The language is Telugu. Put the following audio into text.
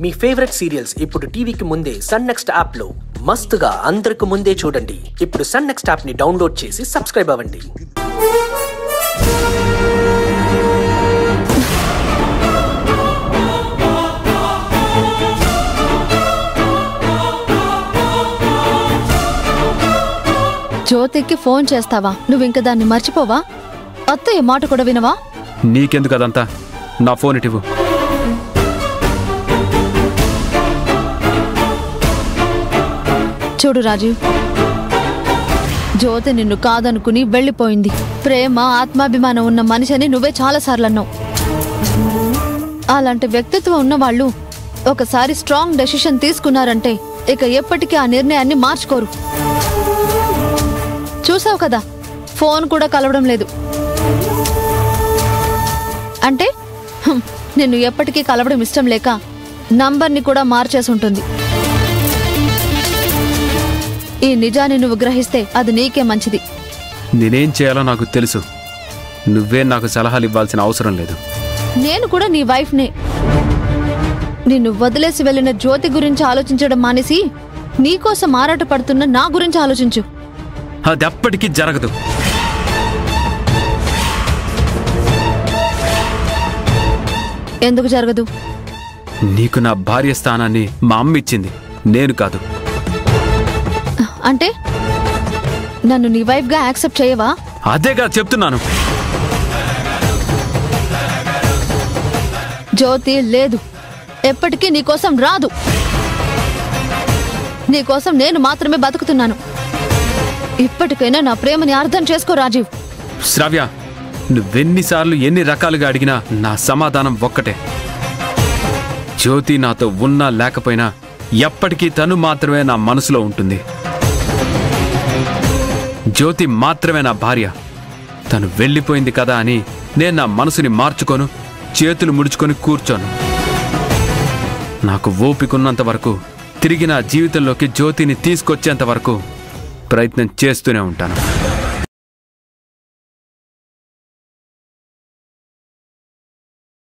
మీ ఫేవరెట్ సీరియల్స్ ఇప్పుడు టీవీకి ముందే సన్ నెక్స్ట్ యాప్ లో మస్తుగా అందరికి ముందే చూడండి. ఇప్పుడు సన్ నెక్స్ట్ యాప్ ని డౌన్లోడ్ చేసి సబ్స్క్రైబ్ అవ్వండి. జ్యోతికి ఫోన్ చేస్తావా? నువ్వు ఇంక దాన్ని మర్చిపోవా? అత్తయ్య మాట కూడా వినవా? నీకెందుకు అదంతా? నా ఫోన్ ఇటివు. చూడు రాజీవ్, జ్యోతి నిన్ను కాదనుకుని వెళ్ళిపోయింది. ప్రేమ ఆత్మాభిమానం ఉన్న మనిషిని నువ్వే చాలాసార్లు అన్నావు. అలాంటి వ్యక్తిత్వం ఉన్నవాళ్ళు ఒకసారి స్ట్రాంగ్ డెసిషన్ తీసుకున్నారంటే ఇక ఎప్పటికీ ఆ నిర్ణయాన్ని మార్చుకోరు. చూసావు కదా, ఫోన్ కూడా కలవడం లేదు. అంటే నిన్ను ఎప్పటికీ కలవడం ఇష్టం లేక నంబర్ని కూడా మార్చేసి ఉంటుంది. ఈ నిజాన్ని నువ్వు గ్రహిస్తే అది నీకే మంచిది. నేనేం చేయాలో నాకు తెలుసు. నువ్వే నాకు సలహాలు ఇవ్వాల్సిన అవసరం లేదు. నేను కూడా నీ వైఫ్నే. నిన్ను వదిలేసి వెళ్ళిన జ్యోతి గురించి ఆలోచించడం మానేసి నీకోసం ఆరాటపడుతున్న నా గురించి ఆలోచించు. అది అప్పటికీ జరగదు. ఎందుకు జరగదు? నీకు నా భార్య స్థానాన్ని మా అమ్మ ఇచ్చింది, నేను కాదు. అంటే నన్ను నీ వైఫ్ గా యాక్సెప్ట్ చేయవా? అదేగా చెప్తున్నాను. జ్యోతి లేదు, ఎప్పటికీ నీకోసం రాదు. నీకోసం నేను మాత్రమే బతుకుతున్నాను. ఇప్పటికైనా నా ప్రేమని అర్థం చేసుకో రాజీవ్. శ్రావ్య, నువ్వెన్నిసార్లు ఎన్ని రకాలుగా అడిగినా నా సమాధానం ఒక్కటే. జ్యోతి నాతో ఉన్నా లేకపోయినా ఎప్పటికీ తను మాత్రమే నా మనసులో ఉంటుంది. జ్యోతి మాత్రమే నా భార్య. తను వెళ్ళిపోయింది కదా అని నేను నా మనసుని మార్చుకోను, చేతులు ముడుచుకొని కూర్చోను. నాకు ఓపికన్నంత వరకు, తిరిగి నా జీవితంలోకి జ్యోతిని తీసుకొచ్చేంత వరకు ప్రయత్నం చేస్తూనే ఉంటాను.